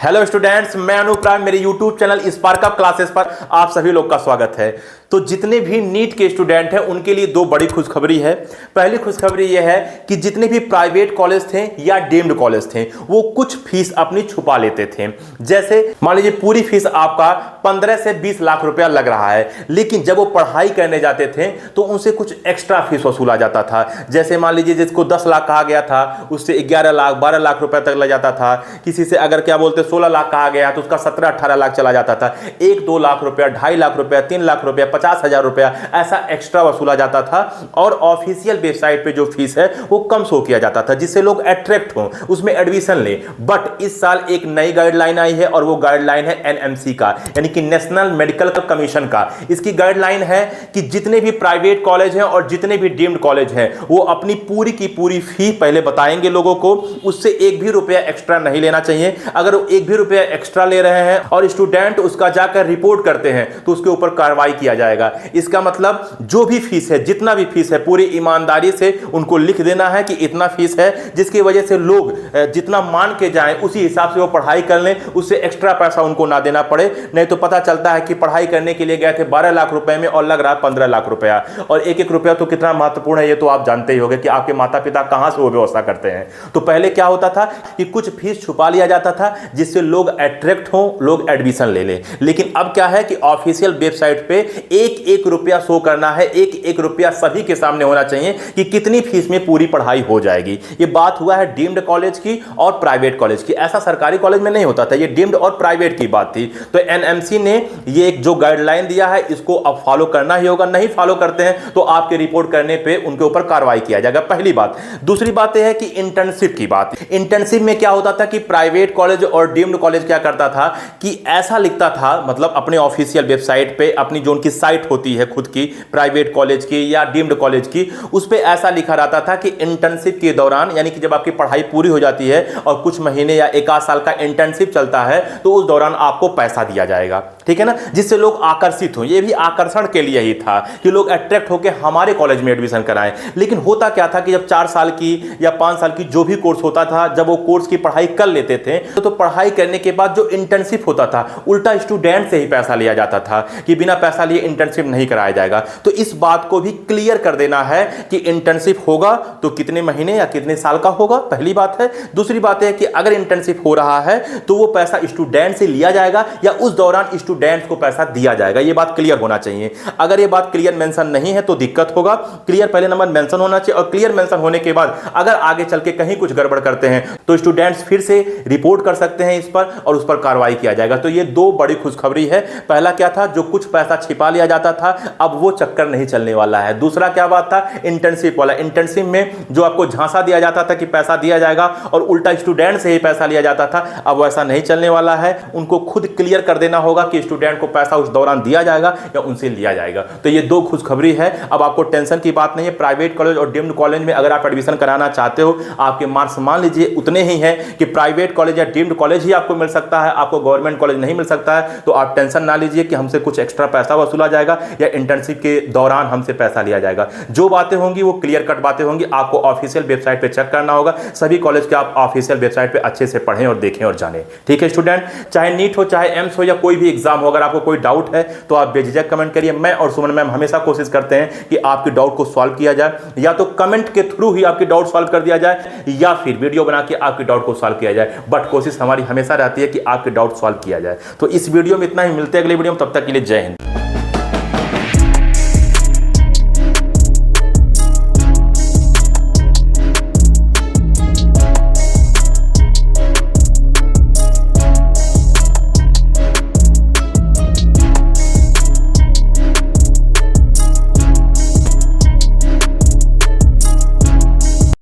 Hello students, मैं अनूप राय। मेरे YouTube channel spark up classes पर आप सभी लोग का स्वागत है। तो जितने भी नीट के स्टूडेंट हैं उनके लिए दो बड़ी खुशखबरी है। पहली खुशखबरी यह है कि जितने भी प्राइवेट कॉलेज थे या डीम्ड कॉलेज थे वो कुछ फीस अपनी छुपा लेते थे। जैसे मान लीजिए पूरी फीस आपका 15 से 20 लाख रुपया लग रहा है, लेकिन जब वो पढ़ाई करने जाते थे तो उनसे कुछ एक्स्ट्रा फीस वसूला जाता था। जैसे मान लीजिए जिसको 10 लाख कहा गया था उससे 11 लाख 12 लाख रुपए तक लग जाता था। किसी से अगर क्या बोलते 16 लाख कहा गया तो उसका 17-18 लाख चला जाता था। 1-2 लाख रुपया, 2.5 लाख रुपया, 3 लाख रुपया, 50,000 रुपया ऐसा एक्स्ट्रा वसूला जाता था। और ऑफिशियल वेबसाइट पे जो फीस है वो कम शो किया जाता था जिससे लोग अट्रैक्ट हों, उसमें एडमिशन लें। बट इस साल एक नई गाइडलाइन आई है और वो गाइडलाइन है एनएमसी का, यानी कि नेशनल मेडिकल कमीशन का। इसकी गाइडलाइन है कि जितने भी प्राइवेट कॉलेज हैं और जितने भी डीम्ड कॉलेज हैं वो अपनी पूरी की पूरी फी पहले बताएंगे लोगों को। उससे एक भी रुपया एक्स्ट्रा नहीं लेना चाहिए। अगर वो एक भी रुपया एक्स्ट्रा ले रहे हैं और स्टूडेंट उसका जाकर रिपोर्ट करते हैं तो उसके ऊपर कार्रवाई किया जाएगा। इसका मतलब जो भी फीस है, जितना भी फीस है, पूरी ईमानदारी से उनको लिख देना है कि इतना फीस है, जिसकी वजह से लोग जितना मान के जाएं उसी हिसाब से वो पढ़ाई कर लें, उससे एक्स्ट्रा पैसा उनको ना देना पड़े। नहीं तो पता चलता है कि पढ़ाई करने के लिए गए थे 12 लाख रुपए में और लग रहा है 15 लाख रुपया। और एक एक रुपया तो कितना महत्वपूर्ण है ये तो आप जानते ही होंगे कि आपके माता पिता कहां से वो व्यवस्था करते हैं। तो पहले क्या होता था कि कुछ फीस छुपा लिया जाता था जिससे लोग अट्रैक्ट हों, लोग एडमिशन ले लें। लेकिन अब क्या है कि ऑफिशियल वेबसाइट पे एक एक रुपया शो करना है, एक एक रुपया सभी के सामने होना चाहिए कि कितनी फीस में पूरी पढ़ाई हो जाएगी। ये बात हुआ है डीम्ड कॉलेज की और प्राइवेट कॉलेज की। ऐसा सरकारी कॉलेज में नहीं होता था, ये डीम्ड और प्राइवेट की बात थी। तो एनएमसी ने ये एक जो गाइडलाइन दिया है इसको अब फॉलो करना ही होगा। नहीं फॉलो करते हैं तो आपके रिपोर्ट करने पे उनके ऊपर कार्रवाई किया जाएगा, पहली बात। दूसरी बात यह है कि इंटर्नशिप की बात। इंटर्नशिप में क्या होता था कि प्राइवेट कॉलेज और डीम्ड कॉलेज क्या करता था कि ऐसा लिखता था, मतलब अपने ऑफिशियल वेबसाइट पे, अपनी जो उनकी साइट होती है खुद की प्राइवेट कॉलेज की या डीम्ड कॉलेज की, उस पे ऐसा लिखा रहता था कि इंटर्नशिप के दौरान, यानी कि जब आपकी पढ़ाई पूरी हो जाती है और कुछ महीने या 1 आध साल का इंटर्नशिप चलता है तो उस दौरान आपको पैसा दिया जाएगा, ठीक है ना, जिससे लोग आकर्षित हो। ये भी आकर्षण के लिए ही था कि लोग अट्रैक्ट होकर हमारे कॉलेज में एडमिशन कराएं। लेकिन होता क्या था कि जब 4 साल की या 5 साल की जो भी कोर्स होता था, जब वो कोर्स की पढ़ाई कर लेते थे तो पढ़ाई करने के बाद जो इंटर्नशिप होता था उल्टा स्टूडेंट से ही पैसा लिया जाता था कि बिना पैसा लिए इंटर्नशिप नहीं कराया जाएगा। तो इस बात को भी क्लियर कर देना है कि इंटर्नशिप होगा तो कितने महीने या कितने साल का होगा, पहली बात है। दूसरी बात है कि अगर इंटर्नशिप हो रहा है तो वो पैसा स्टूडेंट से लिया जाएगा या उस दौरान स्टूडेंट को पैसा दिया जाएगा। ये बात क्लियर होना चाहिए। अगर ये बात क्लियर मेंशन नहीं है तो दिक्कत होगा। क्लियर पहले नंबर मेंशन होना चाहिए और क्लियर मेंशन होने के बाद अगर आगे चल के कहीं कुछ गड़बड़ करते हैं तो स्टूडेंट्स फिर से रिपोर्ट कर सकते हैं इस पर और उस पर कार्रवाई किया जाएगा। तो ये दो बड़ी खुशखबरी है। पहला क्या था, जो कुछ पैसा छिपा लिया जाता था अब वो चक्कर नहीं चलने वाला है। दूसरा क्या बात था, इंटर्नशिप वाला। इंटर्नशिप में जो आपको झांसा दिया जाता था कि पैसा दिया जाएगा और उल्टा स्टूडेंट से ही पैसा लिया जाता था, अब वैसा नहीं चलने वाला है। उनको खुद क्लियर कर देना होगा कि स्टूडेंट को पैसा उस दौरान दिया जाएगा या उनसे लिया जाएगा। तो ये दो खुशखबरी है। अब आपको टेंशन की बात नहीं है। प्राइवेट कॉलेज और डीम्ड कॉलेज में अगर आप एडमिशन कराना चाहते हो, आपके मार्क्स मान लीजिए उतने ही हैं कि प्राइवेट कॉलेज या डीम्ड कॉलेज ही आपको मिल सकता है, आपको गवर्नमेंट कॉलेज नहीं मिल सकता है, तो आप टेंशन ना लीजिए कि हमसे कुछ एक्स्ट्रा पैसा वसूला जाएगा या इंटर्नशिप के दौरान हमसे पैसा लिया जाएगा। जो बातें होंगी वो क्लियर कट बातें होंगी। आपको ऑफिशियल वेबसाइट पे चेक करना होगा। सभी कॉलेज के आप ऑफिशियल वेबसाइट पे अच्छे से पढ़ें और देखें और जानें, ठीक है स्टूडेंट। चाहे नीट हो, चाहे एम्स हो या कोई भी एग्जाम हो, अगर आपको कोई डाउट है तो आप बेझिझक कमेंट करिए। मैं और सुमन मैम हमेशा कोशिश करते हैं कि आपके डाउट को सॉल्व किया जाए, या तो कमेंट के थ्रू ही आपके डाउट सॉल्व कर दिया जाए या फिर वीडियो बना के आपके डाउट को सॉल्व किया जाए। बट कोशिश हमारी हमेशा रहती है कि आपके डाउट सॉल्व किया जाए। तो इस वीडियो में इतना ही। मिलते हैं अगले वीडियो में, तब तक के लिए जय हिंद।